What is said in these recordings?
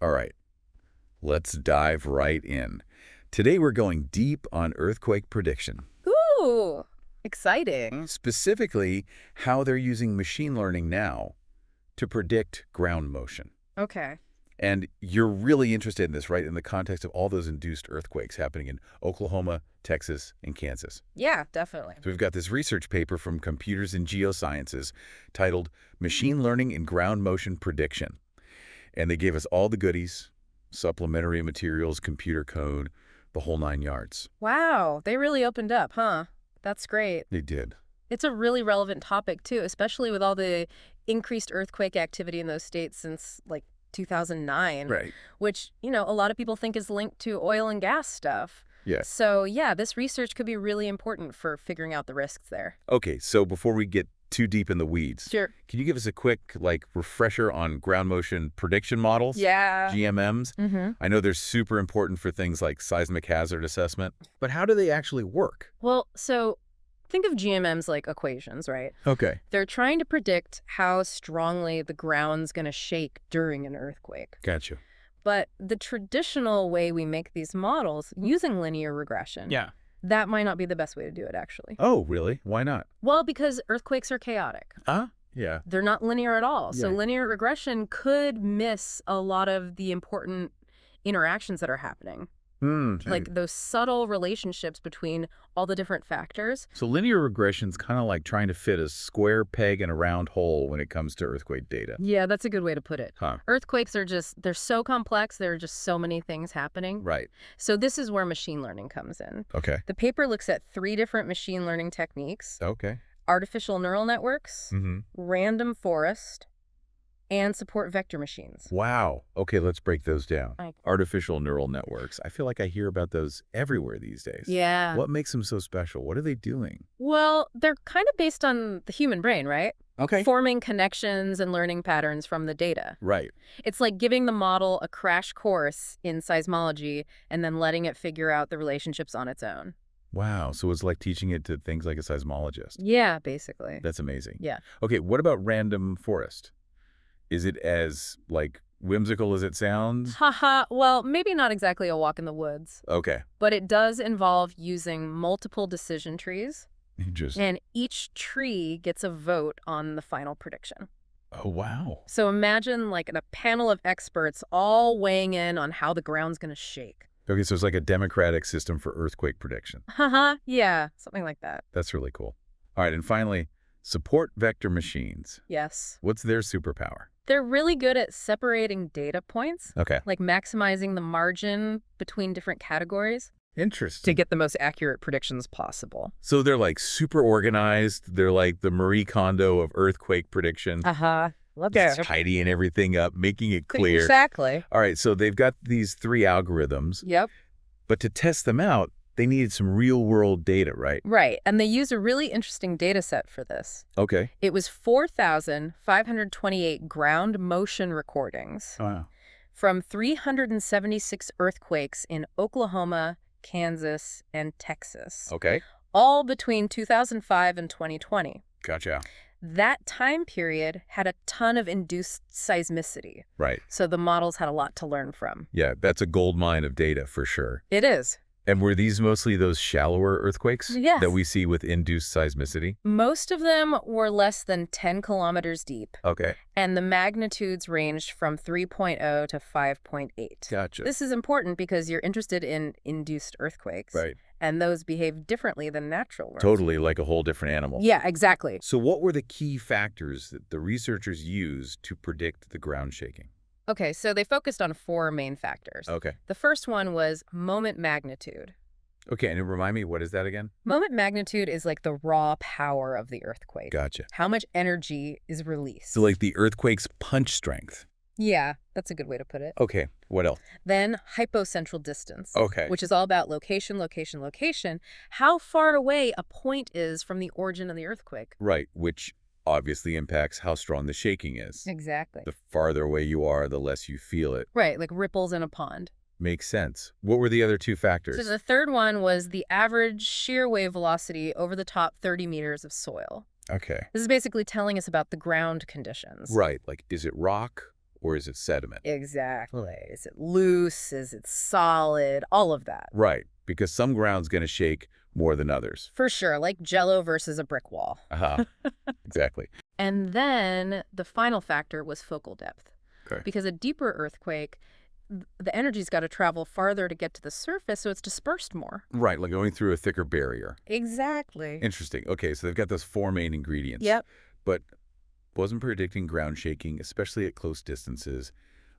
All right, let's dive right in. Today we're going deep on earthquake prediction. Ooh, exciting. Specifically, how they're using machine learning now to predict ground motion. Okay. And you're really interested in this, right, in the context of all those induced earthquakes happening in Oklahoma, Texas, and Kansas. Yeah, definitely. So we've got this research paper from Computers and Geosciences titled Machine Learning in Ground Motion Prediction. And they gave us all the goodies, supplementary materials, computer code, the whole 9 yards. Wow, they really opened up, huh? That's great. They did. It's a really relevant topic, too, especially with all the increased earthquake activity in those states since, like, 2009. Right. Which, a lot of people think is linked to oil and gas stuff. Yes. So, yeah, this research could be really important for figuring out the risks there. Okay, so before we get too deep in the weeds, Sure. can you give us a quick, refresher on ground motion prediction models? Yeah. GMMs? Mm-hmm. I know they're super important for things like seismic hazard assessment, but how do they actually work? Well, so think of GMMs like equations, right? Okay. They're trying to predict how strongly the ground's going to shake during an earthquake. Gotcha. But the traditional way we make these models, using linear regression, that might not be the best way to do it, actually. Oh, really? Why not? Well, because earthquakes are chaotic. Yeah. They're not linear at all. So Yeah. linear regression could miss a lot of the important interactions that are happening. Like those subtle relationships between all the different factors. So linear regression's kind of like trying to fit a square peg in a round hole when it comes to earthquake data. Yeah, that's a good way to put it. Huh. Earthquakes are they're so complex, there are just so many things happening. Right. So this is where machine learning comes in. Okay. The paper looks at 3 different machine learning techniques: Okay. artificial neural networks, Mm-hmm. random forest, and support vector machines. Wow. Okay, let's break those down. Right. Artificial neural networks. I feel like I hear about those everywhere these days. Yeah. What makes them so special? What are they doing? Well, they're kind of based on the human brain, right? Okay. Forming connections and learning patterns from the data. Right. It's like giving the model a crash course in seismology and then letting it figure out the relationships on its own. Wow. So it's like teaching it to things like a seismologist. Yeah, basically. That's amazing. Yeah. Okay, what about random forest? Is it as, whimsical as it sounds? Haha, well, maybe not exactly a walk in the woods, Okay. but it does involve using multiple decision trees, Interesting. and each tree gets a vote on the final prediction. Oh, wow. So imagine a panel of experts all weighing in on how the ground's going to shake. Okay, so it's like a democratic system for earthquake prediction. Haha, yeah, something like that. That's really cool. All right, and finally, support vector machines. Yes. What's their superpower? They're really good at separating data points, Okay. like maximizing the margin between different categories Interesting. to get the most accurate predictions possible. So they're super organized. They're like the Marie Kondo of earthquake prediction. Uh-huh. Just tidying everything up, making it clear. Exactly. All right, so they've got these 3 algorithms, Yep. but to test them out, they needed some real-world data, right? Right. And they use a really interesting data set for this. Okay. It was 4,528 ground motion recordings Wow. from 376 earthquakes in Oklahoma, Kansas, and Texas, Okay. all between 2005 and 2020. Gotcha. That time period had a ton of induced seismicity, Right. so the models had a lot to learn from. Yeah, that's a gold mine of data for sure. It is. And were these mostly those shallower earthquakes Yes. that we see with induced seismicity? Most of them were less than 10 kilometers deep, Okay. and the magnitudes ranged from 3.0 to 5.8. Gotcha. This is important because you're interested in induced earthquakes, Right. and those behave differently than natural ones. Totally like a whole different animal. Yeah, exactly. So what were the key factors that the researchers used to predict the ground shaking? Okay, so they focused on 4 main factors. Okay. The first one was moment magnitude. Okay, and remind me, what is that again? Moment magnitude is like the raw power of the earthquake. Gotcha. How much energy is released. So like the earthquake's punch strength. Yeah, that's a good way to put it. Okay, what else? Then hypocentral distance. Okay. Which is all about location, location, location. How far away a point is from the origin of the earthquake. Right, which obviously impacts how strong the shaking is. Exactly. The farther away you are, the less you feel it. Right, like ripples in a pond. Makes sense. What were the other 2 factors? So the third one was the average shear wave velocity over the top 30 meters of soil. Okay. This is basically telling us about the ground conditions. Right, like is it rock or is it sediment? Exactly. Is it loose? Is it solid? All of that. Right, because some ground's going to shake more than others. For sure, like Jell-O versus a brick wall. Exactly. And then the final factor was focal depth. Okay. Because a deeper earthquake, the energy's got to travel farther to get to the surface, so it's dispersed more. Right, like going through a thicker barrier. Exactly. Interesting. Okay, so they've got those four main ingredients. Yep. But wasn't predicting ground shaking, especially at close distances,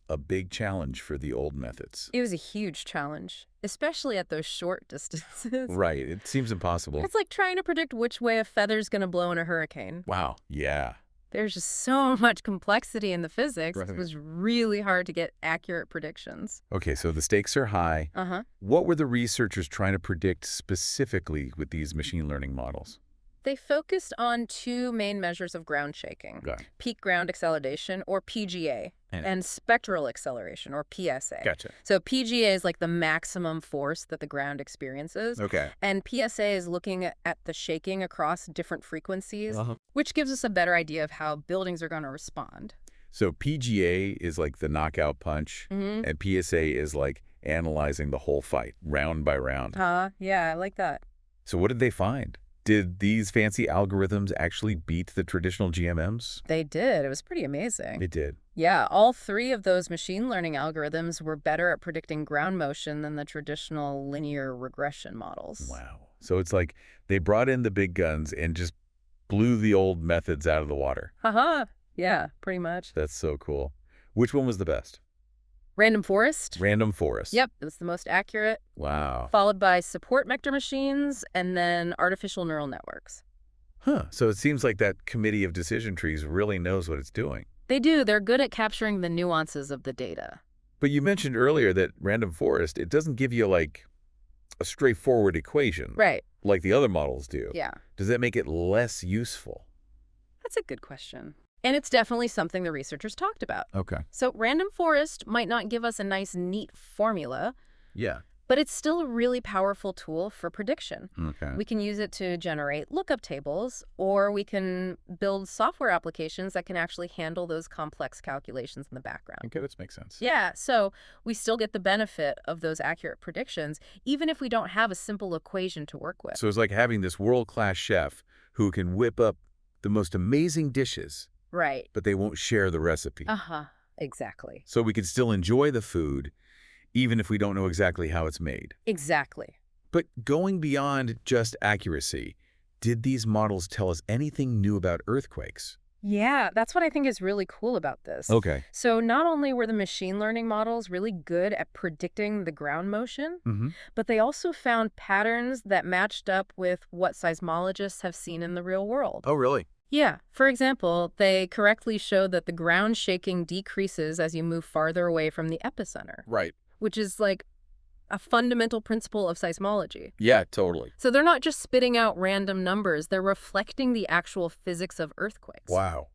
a big challenge for the old methods? It was a huge challenge, especially at those short distances. Right, it seems impossible. It's like trying to predict which way a feather's going to blow in a hurricane. Wow, yeah. There's just so much complexity in the physics. Right. It was really hard to get accurate predictions. Okay, so the stakes are high. Uh-huh. What were the researchers trying to predict specifically with these machine learning models? They focused on two main measures of ground shaking, Okay. peak ground acceleration, or PGA, and spectral acceleration, or PSA. Gotcha. So PGA is like the maximum force that the ground experiences, Okay. and PSA is looking at the shaking across different frequencies, Uh-huh. which gives us a better idea of how buildings are going to respond. So PGA is like the knockout punch, and PSA is like analyzing the whole fight, round by round. Yeah, I like that. So what did they find? Did these fancy algorithms actually beat the traditional GMMs? They did. It was pretty amazing. They did. Yeah, all three of those machine learning algorithms were better at predicting ground motion than the traditional linear regression models. Wow. So it's like they brought in the big guns and just blew the old methods out of the water. Haha. Yeah, pretty much. That's so cool. Which one was the best? Random forest? Random forest. Yep, it was the most accurate, Wow. followed by support vector machines and then artificial neural networks. Huh. So it seems like that committee of decision trees really knows what it's doing. They do. They're good at capturing the nuances of the data. But you mentioned earlier that random forest, it doesn't give you like a straightforward equation. Right. Like the other models do. Yeah. Does that make it less useful? That's a good question. And it's definitely something the researchers talked about. Okay. So random forest might not give us a nice, neat formula, Yeah. but it's still a really powerful tool for prediction. Okay. We can use it to generate lookup tables, or we can build software applications that can actually handle those complex calculations in the background. Okay, that makes sense. Yeah, so we still get the benefit of those accurate predictions, even if we don't have a simple equation to work with. So it's like having this world-class chef who can whip up the most amazing dishes, Right. but they won't share the recipe. Uh-huh. Exactly. So we can still enjoy the food, even if we don't know exactly how it's made. Exactly. But going beyond just accuracy, did these models tell us anything new about earthquakes? Yeah, that's what I think is really cool about this. Okay. So not only were the machine learning models really good at predicting the ground motion, but they also found patterns that matched up with what seismologists have seen in the real world. Oh, really? Yeah. For example, they correctly showed that the ground shaking decreases as you move farther away from the epicenter, Right. which is like a fundamental principle of seismology. Yeah, totally. So they're not just spitting out random numbers, they're reflecting the actual physics of earthquakes. Wow.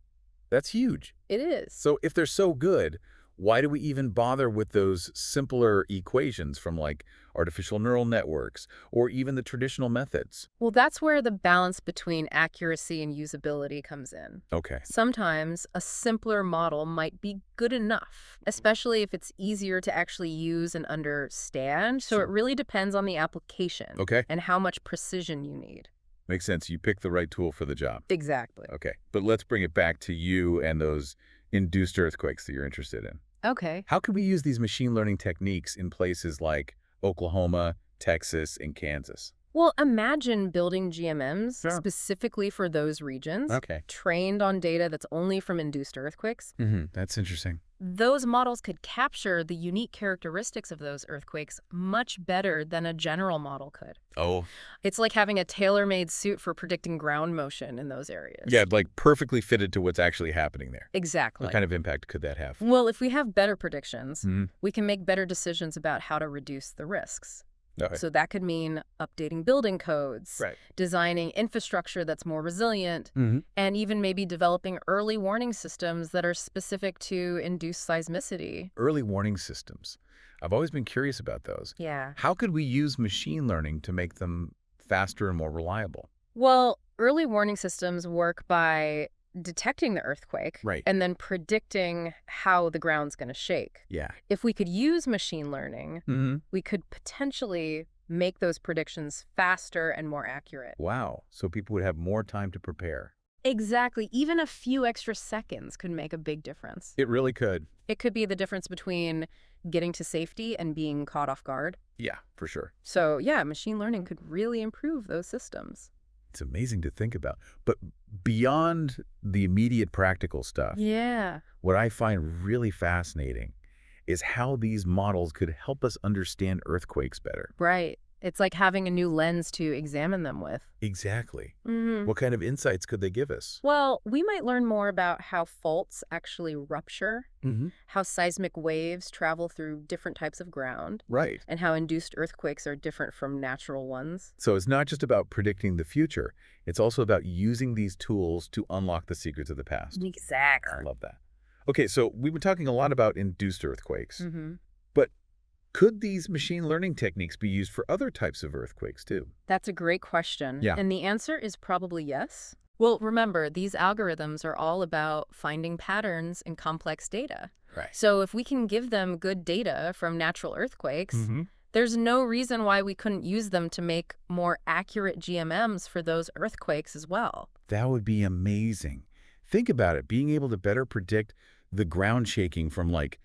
That's huge. It is. So if they're so good, why do we even bother with those simpler equations from like artificial neural networks or even the traditional methods? Well, that's where the balance between accuracy and usability comes in. Okay. Sometimes a simpler model might be good enough, especially if it's easier to actually use and understand. So Sure. it really depends on the application Okay. and how much precision you need. Makes sense. You picked the right tool for the job. Exactly. Okay. But let's bring it back to you and those induced earthquakes that you're interested in. Okay. How can we use these machine learning techniques in places like Oklahoma, Texas, and Kansas? Well, imagine building GMMs Sure. specifically for those regions, Okay. trained on data that's only from induced earthquakes. That's interesting. Those models could capture the unique characteristics of those earthquakes much better than a general model could. Oh. It's like having a tailor-made suit for predicting ground motion in those areas. Yeah, like perfectly fitted to what's actually happening there. Exactly. What kind of impact could that have? Well, if we have better predictions, Mhm. we can make better decisions about how to reduce the risks. Okay. So that could mean updating building codes, Right. designing infrastructure that's more resilient, Mhm. and even maybe developing early warning systems that are specific to induced seismicity. Early warning systems. I've always been curious about those. Yeah. How could we use machine learning to make them faster and more reliable? Well, early warning systems work by detecting the earthquake Right. and then predicting how the ground's going to shake. Yeah. If we could use machine learning, Mm-hmm. we could potentially make those predictions faster and more accurate. Wow. So people would have more time to prepare. Exactly. Even a few extra seconds could make a big difference. It really could. It could be the difference between getting to safety and being caught off guard. Yeah, for sure. So, yeah, machine learning could really improve those systems. It's amazing to think about. But beyond the immediate practical stuff, Yeah. what I find really fascinating is how these models could help us understand earthquakes better. Right. It's like having a new lens to examine them with. Exactly. Mm-hmm. What kind of insights could they give us? Well, we might learn more about how faults actually rupture, Mm-hmm. how seismic waves travel through different types of ground, Right. and how induced earthquakes are different from natural ones. So it's not just about predicting the future. It's also about using these tools to unlock the secrets of the past. Exactly. I love that. Okay, so we've been talking a lot about induced earthquakes. Mm-hmm. But could these machine learning techniques be used for other types of earthquakes too? That's a great question. Yeah. And the answer is probably yes. Well, remember, these algorithms are all about finding patterns in complex data. Right. So if we can give them good data from natural earthquakes, Mm-hmm. there's no reason why we couldn't use them to make more accurate GMMs for those earthquakes as well. That would be amazing. Think about it, being able to better predict the ground shaking from like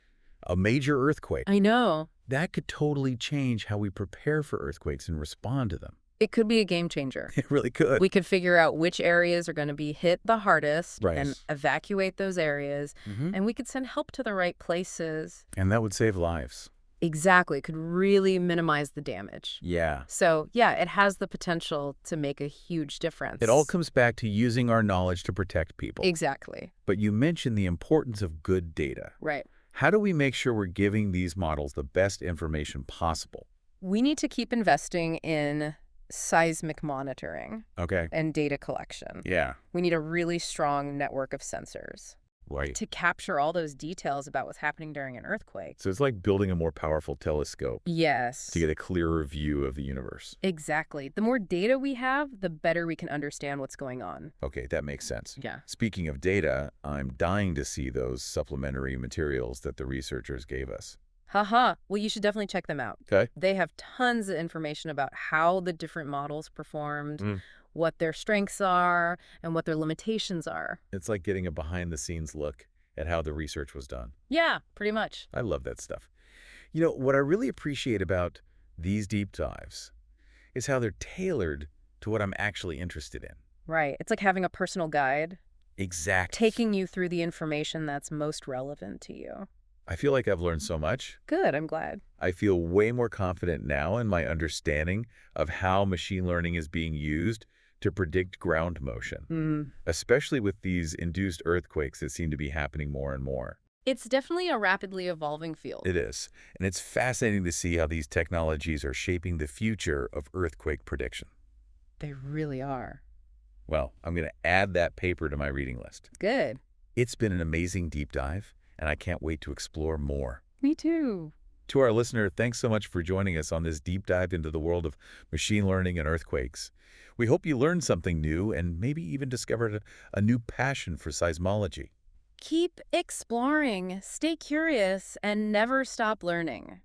a major earthquake. I know. That could totally change how we prepare for earthquakes and respond to them. It could be a game changer. It really could. We could figure out which areas are going to be hit the hardest Right. and evacuate those areas. Mm-hmm. And we could send help to the right places. And that would save lives. Exactly. It could really minimize the damage. Yeah. So, yeah, it has the potential to make a huge difference. It all comes back to using our knowledge to protect people. Exactly. But you mentioned the importance of good data. Right. How do we make sure we're giving these models the best information possible? We need to keep investing in seismic monitoring Okay. and data collection. Yeah. We need a really strong network of sensors Right. to capture all those details about what's happening during an earthquake. So it's like building a more powerful telescope Yes. to get a clearer view of the universe. Exactly. The more data we have, the better we can understand what's going on. Okay, that makes sense. Yeah. Speaking of data, I'm dying to see those supplementary materials that the researchers gave us. Haha. Well, you should definitely check them out. Okay. They have tons of information about how the different models performed, what their strengths are, and what their limitations are. It's like getting a behind-the-scenes look at how the research was done. Yeah, pretty much. I love that stuff. You know, what I really appreciate about these deep dives is how they're tailored to what I'm actually interested in. Right. It's like having a personal guide, Exactly. taking you through the information that's most relevant to you. I feel like I've learned so much. Good, I'm glad. I feel way more confident now in my understanding of how machine learning is being used to predict ground motion, especially with these induced earthquakes that seem to be happening more and more. It's definitely a rapidly evolving field. It is. And it's fascinating to see how these technologies are shaping the future of earthquake prediction. They really are. Well, I'm going to add that paper to my reading list. Good. It's been an amazing deep dive, and I can't wait to explore more. Me too. To our listener, thanks so much for joining us on this deep dive into the world of machine learning and earthquakes. We hope you learned something new and maybe even discovered a new passion for seismology. Keep exploring, stay curious, and never stop learning.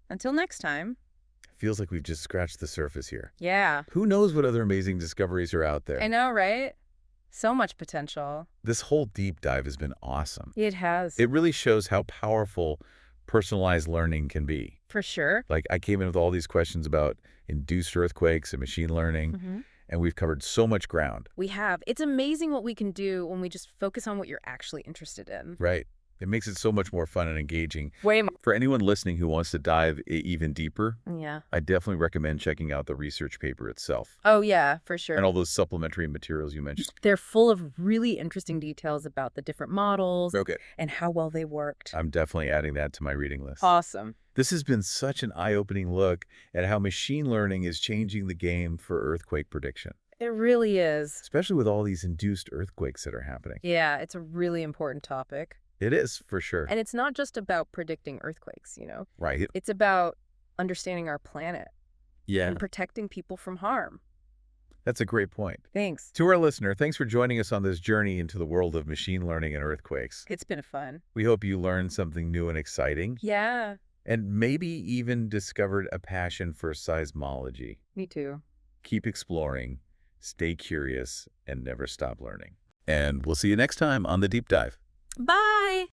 Until next time. Feels like we've just scratched the surface here. Yeah. Who knows what other amazing discoveries are out there? I know, right? So much potential. This whole deep dive has been awesome. It has. It really shows how powerful personalized learning can be. For sure. Like, I came in with all these questions about induced earthquakes and machine learning, and we've covered so much ground. We have. It's amazing what we can do when we just focus on what you're actually interested in. Right. It makes it so much more fun and engaging. Way more. For anyone listening who wants to dive even deeper, Yeah. I definitely recommend checking out the research paper itself Oh, yeah, for sure. and all those supplementary materials you mentioned. They're full of really interesting details about the different models Okay. and how well they worked. I'm definitely adding that to my reading list. Awesome. This has been such an eye-opening look at how machine learning is changing the game for earthquake prediction, It really is. especially with all these induced earthquakes that are happening. Yeah, it's a really important topic. It is, for sure. And it's not just about predicting earthquakes, you know? Right. It's about understanding our planet Yeah. and protecting people from harm. That's a great point. Thanks. To our listener, thanks for joining us on this journey into the world of machine learning and earthquakes. It's been fun. We hope you learned something new and exciting, Yeah, and maybe even discovered a passion for seismology. me too. Keep exploring, stay curious, and never stop learning. And we'll see you next time on The Deep Dive. Bye!